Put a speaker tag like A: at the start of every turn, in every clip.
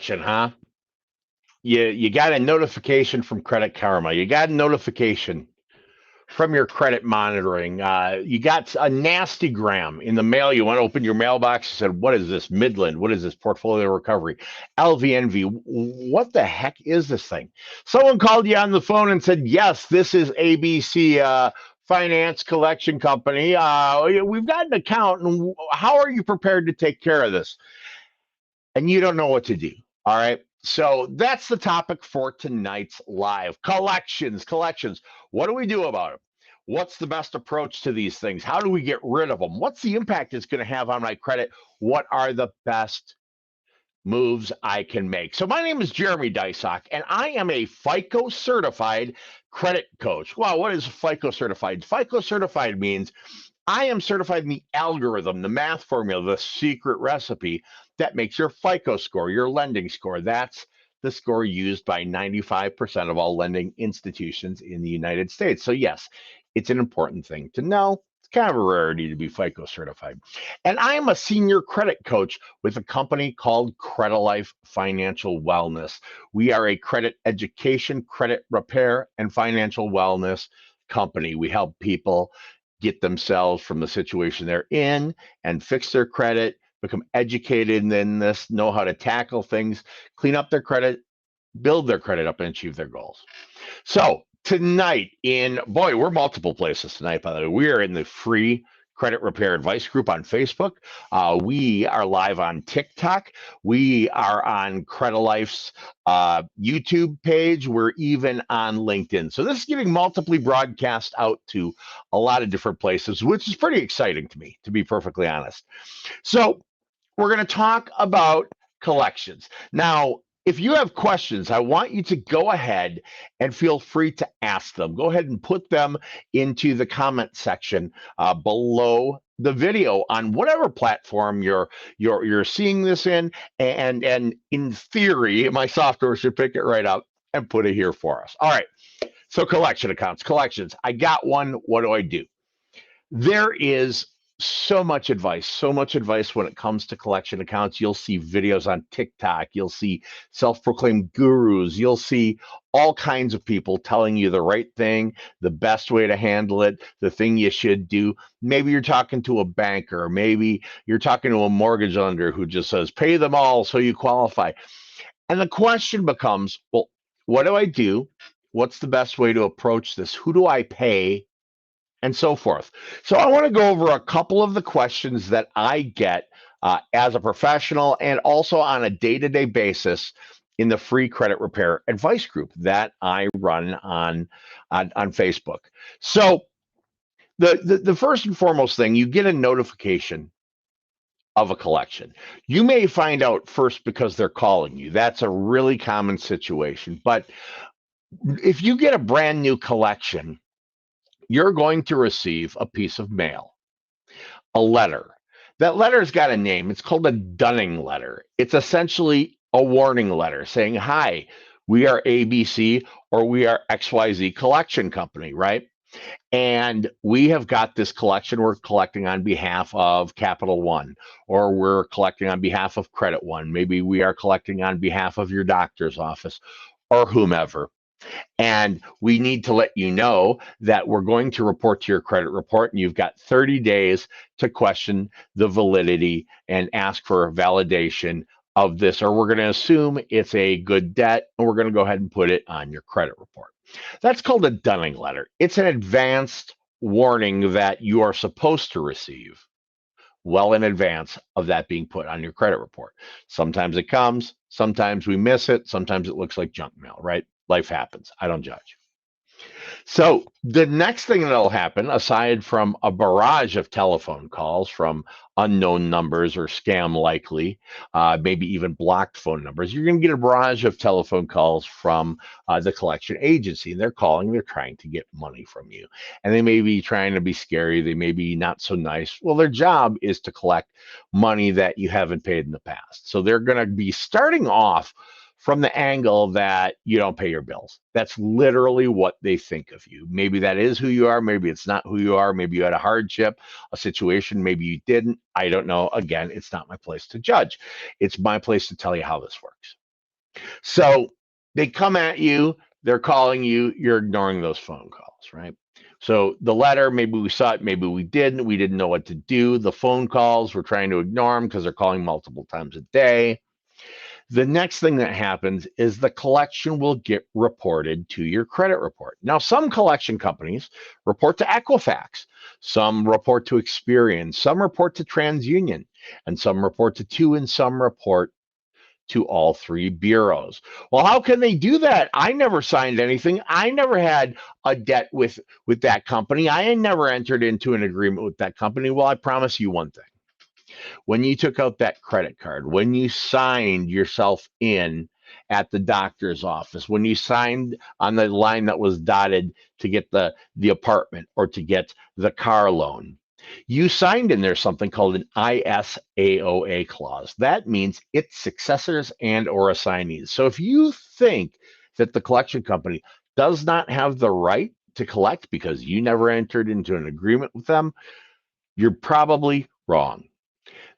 A: Huh? You got a notification from Credit Karma. You got a notification from your credit monitoring. You got a nasty gram in the mail. You want to open your mailbox. You said, "What is this? Midland? What is this? Portfolio recovery? LVNV? What the heck is this thing?" Someone called you on the phone and said, "Yes, this is ABC." Finance collection company. We've got an account, and how are you prepared to take care of this? And you don't know what to do. All right. So that's the topic for tonight's live collections. Collections. What do we do about them? What's the best approach to these things? How do we get rid of them? What's the impact it's going to have on my credit? What are the best moves I can make? So my name is Jeremy Deysach, and I am a FICO certified credit coach. Well, what is FICO certified? FICO certified means I am certified in the algorithm, the math formula, the secret recipe that makes your FICO score, your lending score. That's the score used by 95% of all lending institutions in the United States. So, yes, it's an important thing to know. It's kind of a rarity to be FICO certified. And I am a senior credit coach with a company called Credilife Financial Wellness. We are a credit education, credit repair, and financial wellness company. We help people get themselves from the situation they're in and fix their credit, become educated in this, know how to tackle things, clean up their credit, build their credit up, and achieve their goals. So tonight boy, we're multiple places tonight, by the way. We are in the free credit repair advice group on Facebook. We are live on TikTok. We are on Credilife's YouTube page. We're even on LinkedIn. So this is getting multiply broadcast out to a lot of different places, which is pretty exciting to me, to be perfectly honest. So we're going to talk about collections. Now, if you have questions, I want you to go ahead and feel free to ask them. Go ahead and put them into the comment section below the video on whatever platform you're seeing this in, and in theory, my software should pick it right up and put it here for us. All right. So collection accounts, collections. I got one. What do I do? There is so much advice when it comes to collection accounts. You'll see videos on TikTok, you'll see self-proclaimed gurus, you'll see all kinds of people telling you the right thing, the best way to handle it, the thing you should do. Maybe you're talking to a banker, maybe you're talking to a mortgage lender who just says pay them all so you qualify. And the question becomes, well, what do I do? What's the best way to approach this? Who do I pay? And so forth. So I want to go over a couple of the questions that I get as a professional and also on a day-to-day basis in the free credit repair advice group that I run on Facebook. So the first and foremost thing, you get a notification of a collection. You may find out first because they're calling you. That's a really common situation. But if you get a brand new collection, you're going to receive a piece of mail, a letter. That letter's got a name. It's called a dunning letter. It's essentially a warning letter saying, hi, we are ABC or we are XYZ collection company, right? And we have got this collection we're collecting on behalf of Capital One, or we're collecting on behalf of Credit One. Maybe we are collecting on behalf of your doctor's office or whomever. And we need to let you know that we're going to report to your credit report, and you've got 30 days to question the validity and ask for a validation of this, or we're going to assume it's a good debt, and we're going to go ahead and put it on your credit report. That's called a dunning letter. It's an advanced warning that you are supposed to receive well in advance of that being put on your credit report. Sometimes it comes, sometimes we miss it, sometimes it looks like junk mail, right? Life happens. I don't judge. So the next thing that'll happen, aside from a barrage of telephone calls from unknown numbers or scam likely, maybe even blocked phone numbers, you're going to get a barrage of telephone calls from the collection agency. And they're calling, they're trying to get money from you. And they may be trying to be scary. They may be not so nice. Well, their job is to collect money that you haven't paid in the past. So they're going to be starting off from the angle that you don't pay your bills. That's literally what they think of you. Maybe that is who you are. Maybe it's not who you are. Maybe you had a hardship, a situation. Maybe you didn't. I don't know. Again, it's not my place to judge. It's my place to tell you how this works. So they come at you, they're calling you, you're ignoring those phone calls, right? So the letter, maybe we saw it, maybe we didn't know what to do. The phone calls, we're trying to ignore them because they're calling multiple times a day. The next thing that happens is the collection will get reported to your credit report. Now, some collection companies report to Equifax, some report to Experian, some report to TransUnion, and some report to two, and some report to all three bureaus. Well, how can they do that? I never signed anything. I never had a debt with that company. I never entered into an agreement with that company. Well, I promise you one thing. When you took out that credit card, when you signed yourself in at the doctor's office, when you signed on the line that was dotted to get the apartment or to get the car loan, you signed in there something called an ISAOA clause. That means its successors and or assignees. So if you think that the collection company does not have the right to collect because you never entered into an agreement with them, you're probably wrong.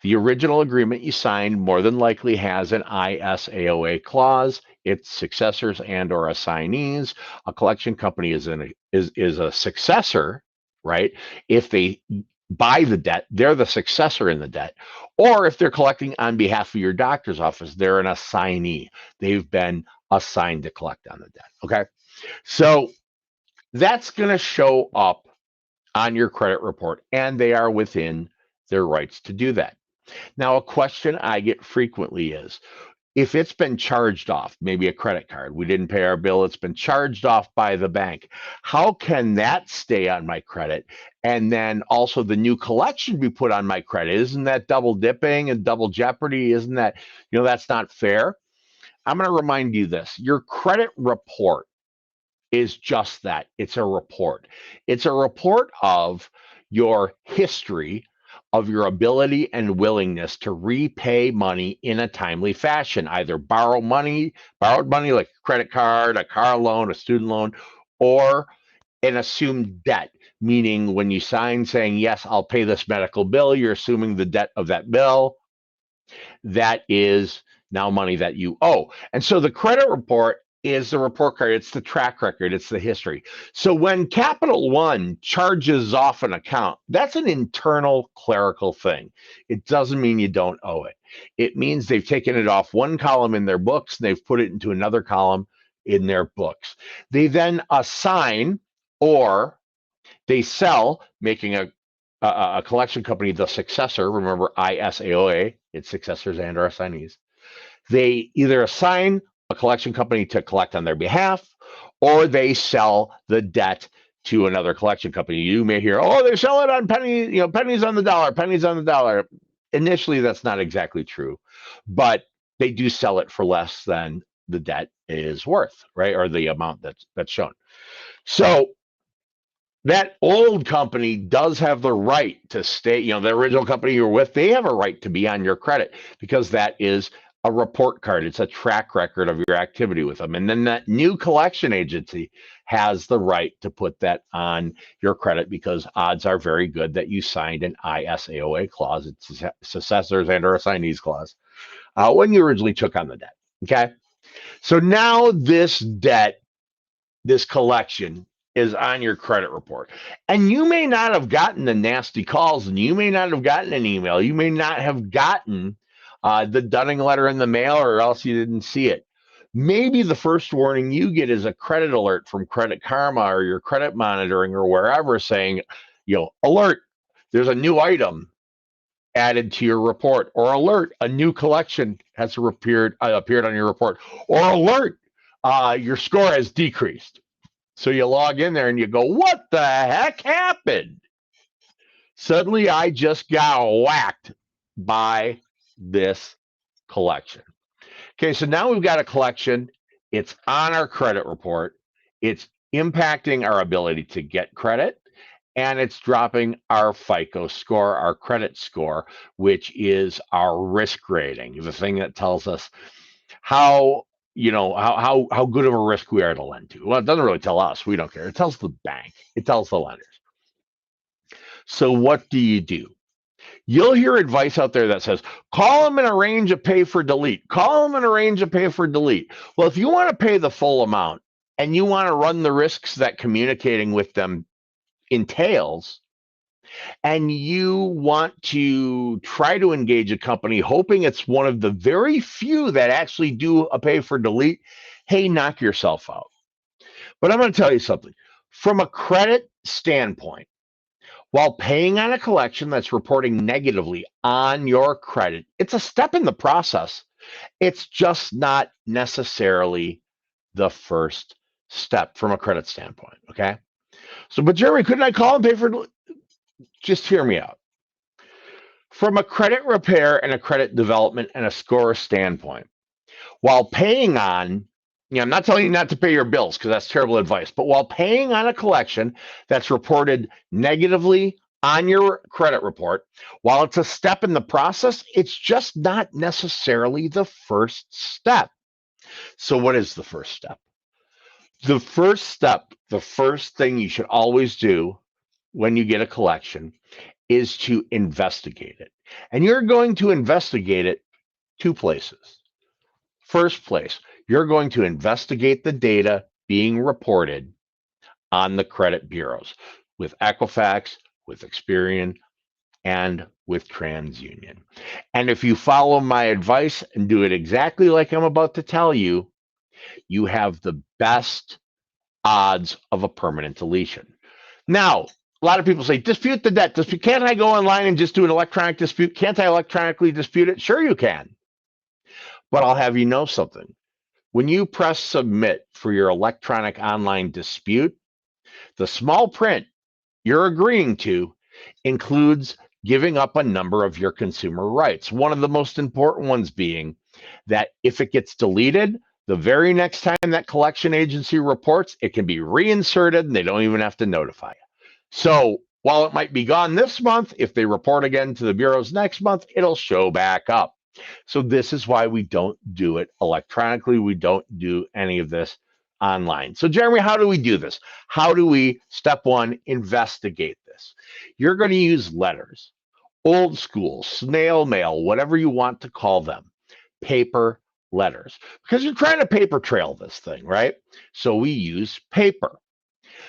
A: The original agreement you signed more than likely has an ISAOA clause. Its successors and or assignees. A collection company is a successor, right? If they buy the debt, they're the successor in the debt. Or if they're collecting on behalf of your doctor's office, they're an assignee. They've been assigned to collect on the debt. Okay. So that's going to show up on your credit report, and they are within their rights to do that. Now, a question I get frequently is if it's been charged off, maybe a credit card, we didn't pay our bill, it's been charged off by the bank. How can that stay on my credit? And then also the new collection be put on my credit? Isn't that double dipping and double jeopardy? Isn't that, that's not fair? I'm going to remind you this your credit report is just that, it's a report. It's a report of your history, of your ability and willingness to repay money in a timely fashion, either borrowed money like a credit card, a car loan, a student loan, or an assumed debt, meaning when you sign saying, yes, I'll pay this medical bill, you're assuming the debt of that bill. That is now money that you owe. And so the credit report is the report card, it's the track record, it's the history. So when Capital One charges off an account, that's an internal clerical thing. It doesn't mean you don't owe it. It means they've taken it off one column in their books and they've put it into another column in their books. They then assign or they sell, making a collection company the successor. Remember ISAOA, its successors and or assignees. They either assign a collection company to collect on their behalf, or they sell the debt to another collection company. You may hear, oh, they sell it on pennies on the dollar, pennies on the dollar. Initially, that's not exactly true, but they do sell it for less than the debt is worth, right? Or the amount that's shown. So that old company does have the right to stay, the original company you're with, they have a right to be on your credit because that is a report card. It's a track record of your activity with them. And then that new collection agency has the right to put that on your credit because odds are very good that you signed an ISAOA clause, it's successors and or assignees clause, when you originally took on the debt. Okay. So now this debt, this collection is on your credit report. And you may not have gotten the nasty calls and you may not have gotten an email. You may not have gotten the Dunning letter in the mail or else you didn't see it. Maybe the first warning you get is a credit alert from Credit Karma or your credit monitoring or wherever saying, alert, there's a new item added to your report, or alert, a new collection has appeared on your report, or alert, your score has decreased. So you log in there and you go, what the heck happened? Suddenly I just got whacked by this collection. Okay, so now we've got a collection. It's on our credit report. It's impacting our ability to get credit, and it's dropping our FICO score, our credit score, which is our risk rating, the thing that tells us how how good of a risk we are to lend to. Well, it doesn't really tell us. We don't care. It tells the bank. It tells the lenders. So what do? You'll hear advice out there that says, call them and arrange a pay for delete. Call them and arrange a pay for delete. Well, if you want to pay the full amount and you want to run the risks that communicating with them entails, and you want to try to engage a company hoping it's one of the very few that actually do a pay for delete, hey, knock yourself out. But I'm going to tell you something. From a credit standpoint, while paying on a collection that's reporting negatively on your credit, it's a step in the process. It's just not necessarily the first step from a credit standpoint. Okay. So, but Jeremy, couldn't I call and pay for? Just hear me out. From a credit repair and a credit development and a score standpoint, while paying on, I'm not telling you not to pay your bills because that's terrible advice, but while paying on a collection that's reported negatively on your credit report, while it's a step in the process, it's just not necessarily the first step. So, what is the first step? The first step, the first thing you should always do when you get a collection is to investigate it. And you're going to investigate it two places. First place, you're going to investigate the data being reported on the credit bureaus with Equifax, with Experian, and with TransUnion. And if you follow my advice and do it exactly like I'm about to tell you, you have the best odds of a permanent deletion. Now, a lot of people say, dispute the debt. Can't I go online and just do an electronic dispute? Can't I electronically dispute it? Sure, you can. But I'll have you know something. When you press submit for your electronic online dispute, the small print you're agreeing to includes giving up a number of your consumer rights. One of the most important ones being that if it gets deleted, the very next time that collection agency reports, it can be reinserted and they don't even have to notify you. So while it might be gone this month, if they report again to the bureaus next month, it'll show back up. So this is why we don't do it electronically. We don't do any of this online. So Jeremy, how do we do this? How do we, step one, investigate this? You're going to use letters, old school, snail mail, whatever you want to call them, paper letters, because you're trying to paper trail this thing, right? So we use paper.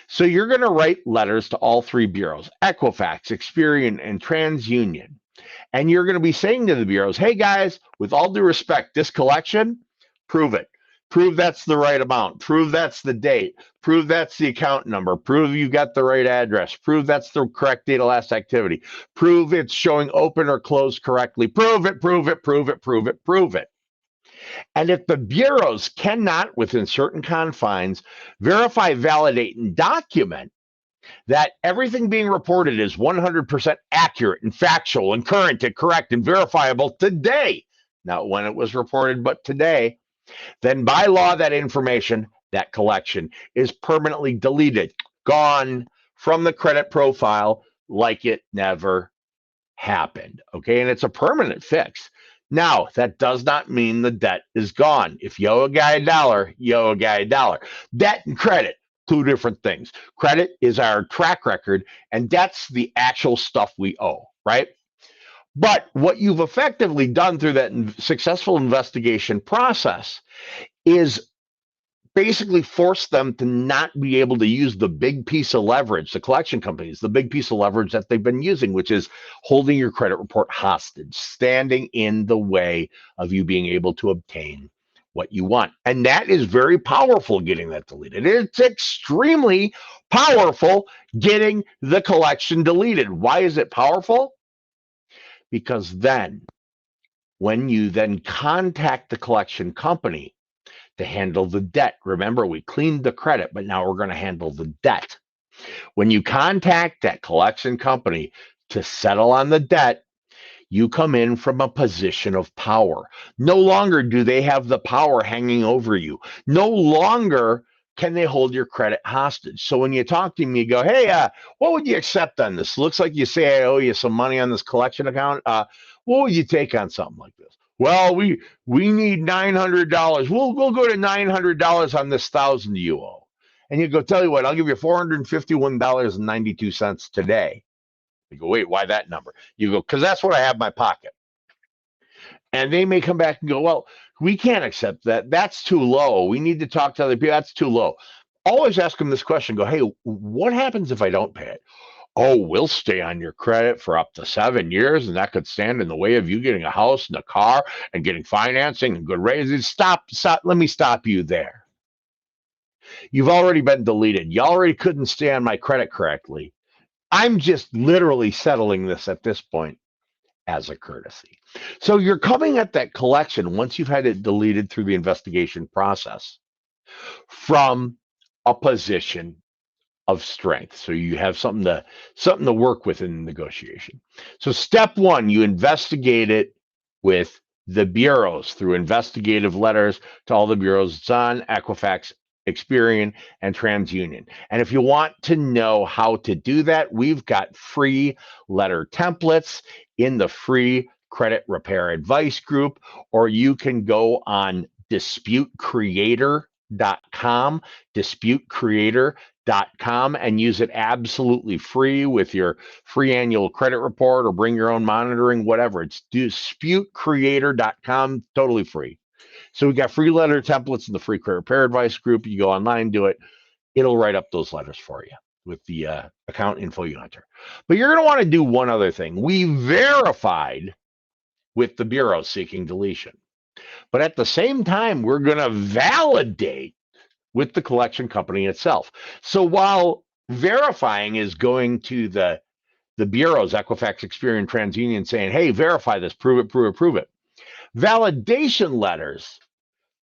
A: So you're going to write letters to all three bureaus, Equifax, Experian, and TransUnion. And you're going to be saying to the bureaus, hey guys, with all due respect, this collection, prove it. Prove that's the right amount. Prove that's the date. Prove that's the account number. Prove you've got the right address. Prove that's the correct date of last activity. Prove it's showing open or closed correctly. Prove it, prove it, prove it, prove it, prove it. And if the bureaus cannot, within certain confines, verify, validate, and document that everything being reported is 100% accurate and factual and current and correct and verifiable today, not when it was reported, but today, then by law, that information, that collection, is permanently deleted, gone from the credit profile like it never happened. Okay, and it's a permanent fix. Now, that does not mean the debt is gone. If you owe a guy $1, you owe a guy $1. Debt and credit, two different things. Credit is our track record, and debt's the actual stuff we owe, right? But what you've effectively done through that successful investigation process is basically force them to not be able to use the big piece of leverage, the collection companies, the big piece of leverage that they've been using, which is holding your credit report hostage, standing in the way of you being able to obtain what you want. And that is very powerful, getting that deleted. It's extremely powerful getting the collection deleted. Why is it powerful? Because then when you then contact the collection company to handle the debt, remember, we cleaned the credit, but now we're going to handle the debt. When you contact that collection company to settle on the debt, you come in from a position of power. No longer do they have the power hanging over you. No longer can they hold your credit hostage. So when you talk to me, you go, hey, what would you accept on this? Looks like you say I owe you some money on this collection account. What would you take on something like this? Well, we need $900. We'll go to $900 on this $1,000 you owe. And you go, tell you what, I'll give you $451.92 today. You go, wait, why that number? You go, because that's what I have in my pocket. And they may come back and go, well, we can't accept that. That's too low. We need to talk to other people. That's too low. Always ask them this question. Go, hey, what happens if I don't pay it? Oh, we'll stay on your credit for up to 7 years, and that could stand in the way of you getting a house and a car and getting financing and good raises. Stop. Let me stop you there. You've already been deleted. You already couldn't stay on my credit correctly. I'm just literally settling this at this point as a courtesy. So you're coming at that collection once you've had it deleted through the investigation process from a position of strength. So you have something to work with in negotiation. So step one, you investigate it with the bureaus through investigative letters to all the bureaus. It's on Equifax, Experian, and TransUnion. And if you want to know how to do that, we've got free letter templates in the free credit repair advice group, or you can go on disputecreator.com, disputecreator.com, and use it absolutely free with your free annual credit report, or bring your own monitoring, whatever. It's disputecreator.com, totally free. So we got free letter templates in the free credit repair advice group. You go online, do it. It'll write up those letters for you with the account info you enter. But you're going to want to do one other thing. We verified with the bureau seeking deletion. But at the same time, we're going to validate with the collection company itself. So while verifying is going to the bureaus, Equifax, Experian, TransUnion, saying, hey, verify this, prove it, prove it, prove it. Validation letters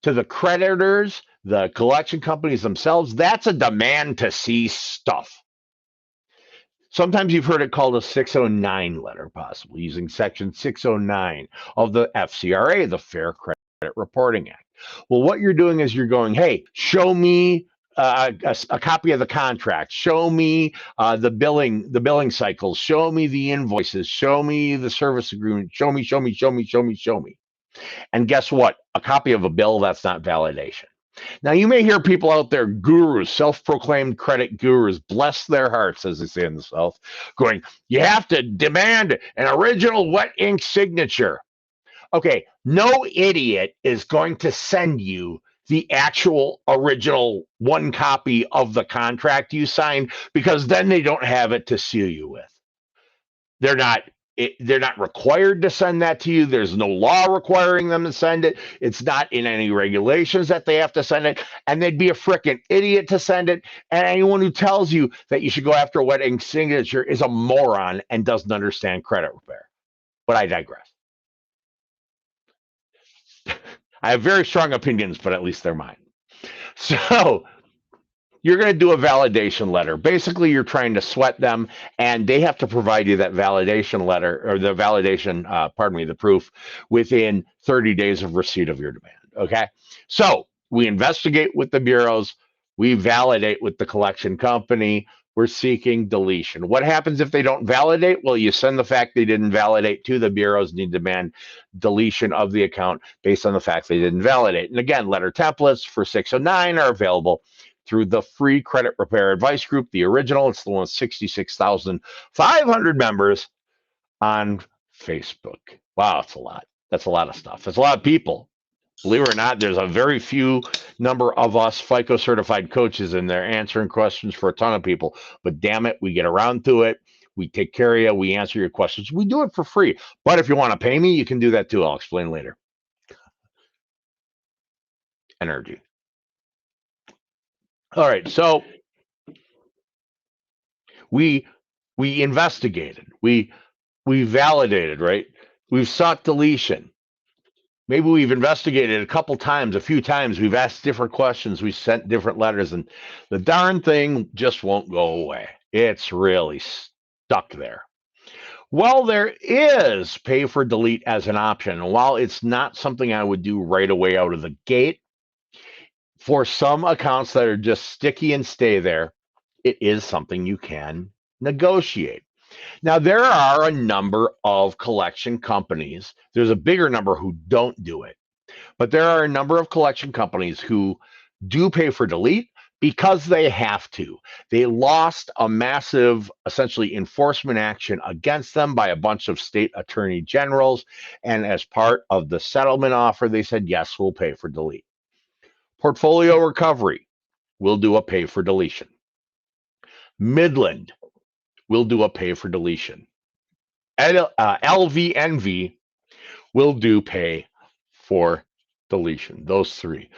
A: to the creditors, the collection companies themselves, that's a demand to see stuff. Sometimes you've heard it called a 609 letter, possibly using section 609 of the FCRA, the Fair Credit Reporting Act. Well, what you're doing is you're going, hey, show me a copy of the contract, show me the billing cycles, show me the invoices, show me the service agreement, show me. And guess what? A copy of a bill, that's not validation. Now, you may hear people out there, gurus, self-proclaimed credit gurus, bless their hearts, as they say in the South, going, you have to demand an original wet ink signature. Okay, no idiot is going to send you the actual original one copy of the contract you signed, because then they don't have it to sue you with. They're not required to send that to you. There's no law requiring them to send it. It's not in any regulations that they have to send it. And they'd be a freaking idiot to send it. And anyone who tells you that you should go after a wet ink signature is a moron and doesn't understand credit repair. But I digress. I have very strong opinions, but at least they're mine. So you're going to do a validation letter. Basically, you're trying to sweat them, and they have to provide you that validation letter, or the validation, the proof, within 30 days of receipt of your demand. Okay. So we investigate with the bureaus, we validate with the collection company, we're seeking deletion. What happens if they don't validate? Well, you send the fact they didn't validate to the bureaus, and you demand deletion of the account based on the fact they didn't validate. And again, letter templates for 609 are available through the free credit repair advice group, the original. It's the one with 66,500 members on Facebook. Wow, that's a lot. That's a lot of stuff. That's a lot of people. Believe it or not, there's a very few number of us FICO certified coaches in there answering questions for a ton of people. But damn it, we get around to it. We take care of you. We answer your questions. We do it for free. But if you want to pay me, you can do that too. I'll explain later. Energy. All right, so we investigated, we validated, right? We've sought deletion. Maybe we've investigated a couple times, a few times. We've asked different questions. We sent different letters, and the darn thing just won't go away. It's really stuck there. Well, there is pay for delete as an option. And while it's not something I would do right away out of the gate, for some accounts that are just sticky and stay there, it is something you can negotiate. Now, there are a number of collection companies. There's a bigger number who don't do it, but there are a number of collection companies who do pay for delete, because they have to. They lost a massive, essentially, enforcement action against them by a bunch of state attorney generals. And as part of the settlement offer, they said, yes, we'll pay for delete. Portfolio recovery, we'll do a pay for deletion. Midland, we'll do a pay for deletion. LVNV will do pay for deletion. Those three.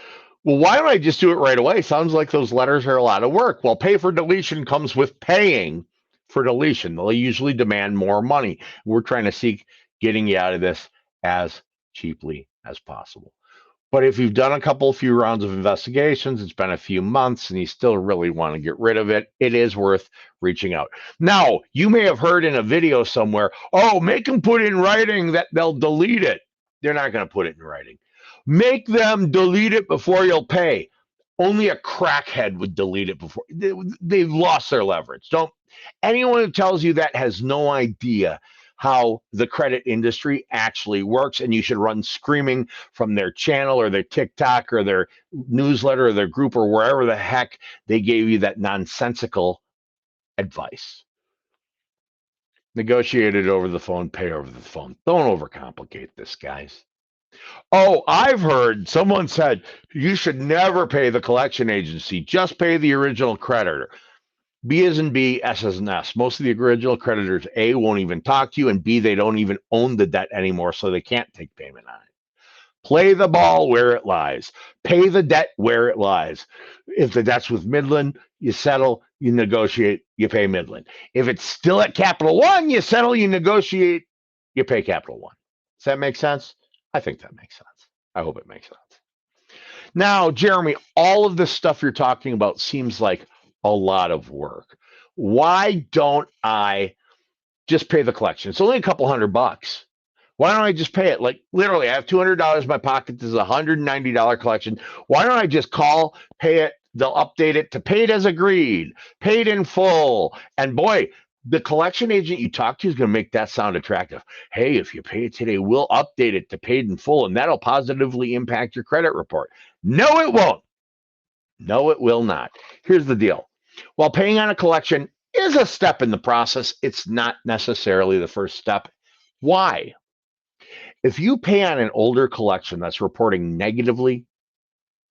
A: Well, why don't I just do it right away? Sounds like those letters are a lot of work. Well, pay for deletion comes with paying for deletion. They'll usually demand more money. We're trying to seek getting you out of this as cheaply as possible. But if you've done a few rounds of investigations, it's been a few months, and you still really want to get rid of it, it is worth reaching out. Now, you may have heard in a video somewhere, oh, make them put in writing that they'll delete it. They're not going to put it in writing. Make them delete it before you'll pay. Only a crackhead would delete it before. They've lost their leverage. Don't. Anyone who tells you that has no idea how the credit industry actually works, and you should run screaming from their channel or their TikTok or their newsletter or their group or wherever the heck they gave you that nonsensical advice. Negotiate it over the phone, pay over the phone. Don't overcomplicate this, guys. Oh, I've heard someone said you should never pay the collection agency, just pay the original creditor. B as in B, S as in S. Most of the original creditors, A, won't even talk to you, and B, they don't even own the debt anymore, so they can't take payment on it. Play the ball where it lies. Pay the debt where it lies. If the debt's with Midland, you settle, you negotiate, you pay Midland. If it's still at Capital One, you settle, you negotiate, you pay Capital One. Does that make sense? I think that makes sense. I hope it makes sense. Now, Jeremy, all of this stuff you're talking about seems like a lot of work. Why don't I just pay the collection? It's only a couple $100. Why don't I just pay it? Like literally, I have $200 in my pocket. This is a $190 collection. Why don't I just call, pay it? They'll update it to paid as agreed, paid in full. And boy, the collection agent you talk to is going to make that sound attractive. Hey, if you pay it today, we'll update it to paid in full, and that'll positively impact your credit report. No, it won't. No, it will not. Here's the deal. While paying on a collection is a step in the process, it's not necessarily the first step. Why? If you pay on an older collection that's reporting negatively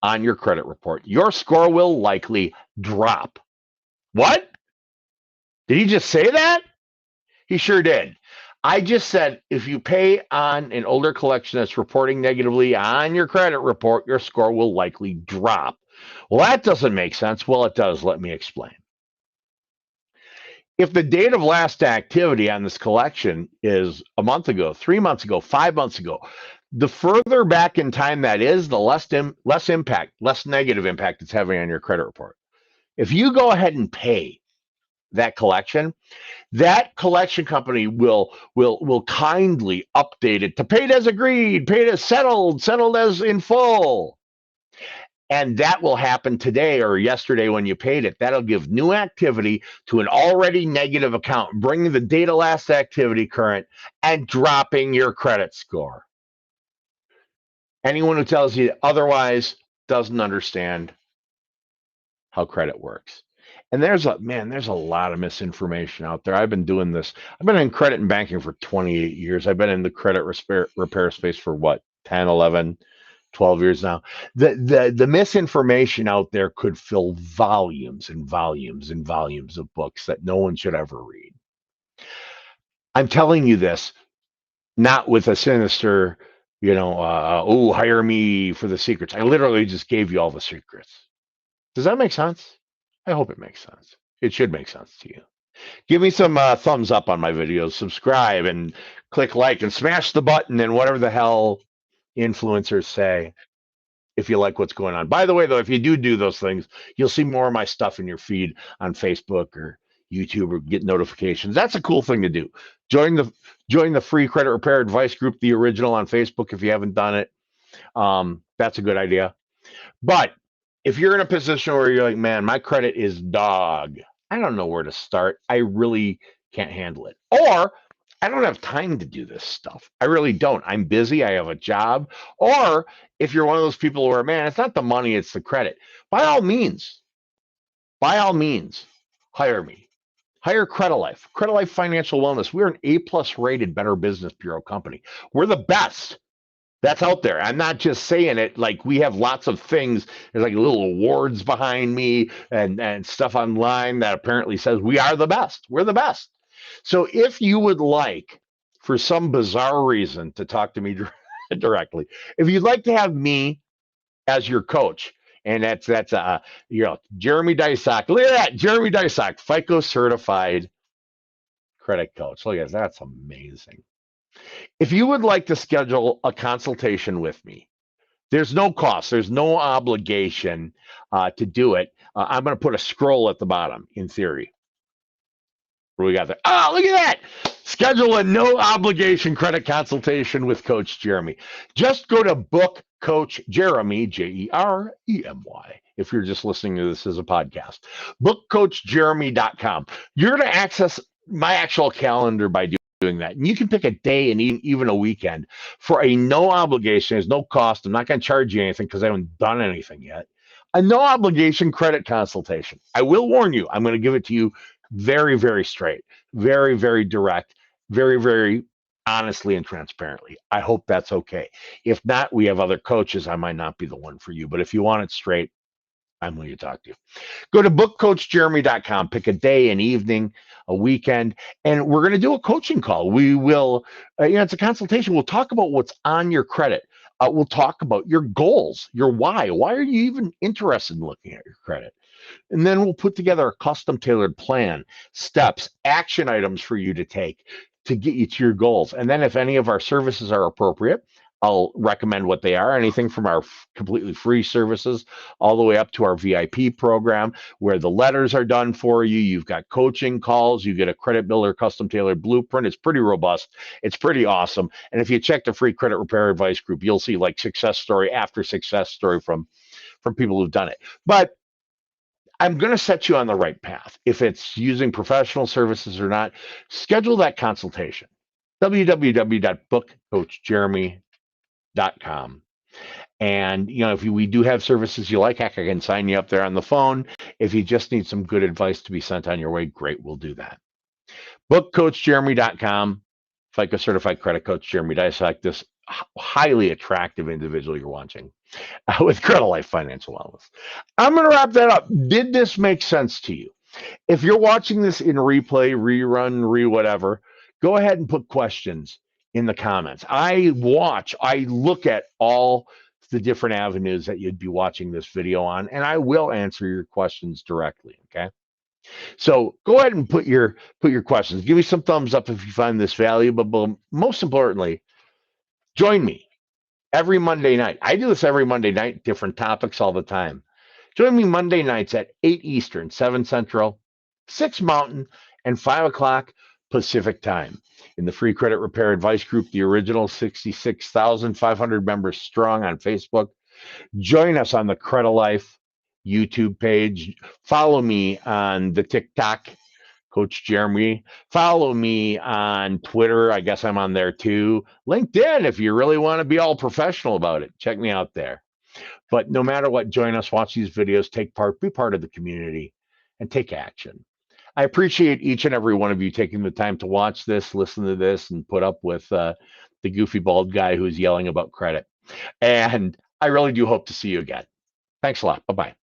A: on your credit report, your score will likely drop. What? Did he just say that? He sure did. I just said if you pay on an older collection that's reporting negatively on your credit report, your score will likely drop. Well, that doesn't make sense. Well, it does. Let me explain. If the date of last activity on this collection is a month ago, 3 months ago, 5 months ago, the further back in time that is, the less impact, less negative impact it's having on your credit report. If you go ahead and pay that collection company will kindly update it to paid as agreed, paid as settled as in full. And that will happen today or yesterday when you paid it. That'll give new activity to an already negative account, bringing the date of last activity current and dropping your credit score. Anyone who tells you otherwise doesn't understand how credit works. And there's a lot of misinformation out there. I've been doing this. I've been in credit and banking for 28 years. I've been in the credit repair space for what, 10, 11, 12 years now. The misinformation out there could fill volumes and volumes and volumes of books that no one should ever read. I'm telling you this not with a sinister, hire me for the secrets. I literally just gave you all the secrets. Does that make sense? I hope it makes sense. It should make sense to you. Give me some thumbs up on my videos, subscribe, and click like, and smash the button, and whatever the hell influencers say if you like what's going on. By the way, though, if you do those things, you'll see more of my stuff in your feed on Facebook or YouTube or get notifications. That's a cool thing to do. Join the free credit repair advice group, the original, on Facebook if you haven't done it. That's a good idea. But if you're in a position where you're like, man, my credit is dog, I don't know where to start. I really can't handle it. Or I don't have time to do this stuff. I really don't. I'm busy. I have a job. Or if you're one of those people where, man, it's not the money, it's the credit. By all means, by all means, hire me. Hire Credilife. Credilife Financial Wellness. We're an A+ rated Better Business Bureau company. We're the best that's out there. I'm not just saying it. Like, we have lots of things. There's like little awards behind me and stuff online that apparently says we are the best. We're the best. So if you would like, for some bizarre reason, to talk to me directly, if you'd like to have me as your coach, and that's Jeremy Deysach. Look at that, Jeremy Deysach, FICO certified credit coach. Look at that, that's amazing. If you would like to schedule a consultation with me, there's no cost, there's no obligation to do it. I'm going to put a scroll at the bottom, in theory. What do we got there? Oh, look at that. Schedule a no obligation credit consultation with Coach Jeremy. Just go to book Coach Jeremy, Jeremy, if you're just listening to this as a podcast. Bookcoachjeremy.com. You're going to access my actual calendar by doing that. And you can pick a day and even a weekend for a no obligation. There's no cost. I'm not going to charge you anything because I haven't done anything yet. A no obligation credit consultation. I will warn you, I'm going to give it to you very, very straight, very, very direct, very, very honestly and transparently. I hope that's okay. If not, we have other coaches. I might not be the one for you, but if you want it straight, I'm who you talk to. Go to bookcoachjeremy.com, pick a day, an evening, a weekend, and we're going to do a coaching call. We will, it's a consultation. We'll talk about what's on your credit. We'll talk about your goals, your why. Why are you even interested in looking at your credit? And then we'll put together a custom tailored plan, steps, action items for you to take to get you to your goals. And then if any of our services are appropriate, I'll recommend what they are, anything from our completely free services all the way up to our VIP program where the letters are done for you. You've got coaching calls. You get a credit builder custom tailored blueprint. It's pretty robust. It's pretty awesome. And if you check the free credit repair advice group, you'll see like success story after success story from people who've done it. But I'm going to set you on the right path. If it's using professional services or not, schedule that consultation. www.bookcoachjeremy.com. And, if we do have services you like, heck, I can sign you up there on the phone. If you just need some good advice to be sent on your way, great, we'll do that. Bookcoachjeremy.com, FICO certified credit coach Jeremy Deysach, this highly attractive individual you're watching with Credilife Financial Wellness. I'm going to wrap that up. Did this make sense to you? If you're watching this in replay, rerun, whatever, go ahead and put questions in the comments. I look at all the different avenues that you'd be watching this video on, and I will answer your questions directly, okay? So go ahead and put your questions. Give me some thumbs up if you find this valuable, but most importantly, join me every Monday night. I do this every Monday night, different topics all the time. Join me Monday nights at 8 Eastern, 7 Central, 6 Mountain, and 5 o'clock Pacific time in the free credit repair advice group, the original 66,500 members strong on Facebook. Join us on the Credilife YouTube page. Follow me on the TikTok, Coach Jeremy. Follow me on Twitter. I guess I'm on there too. LinkedIn, if you really want to be all professional about it, check me out there. But no matter what, join us, watch these videos, take part, be part of the community, and take action. I appreciate each and every one of you taking the time to watch this, listen to this, and put up with the goofy bald guy who's yelling about credit. And I really do hope to see you again. Thanks a lot. Bye-bye.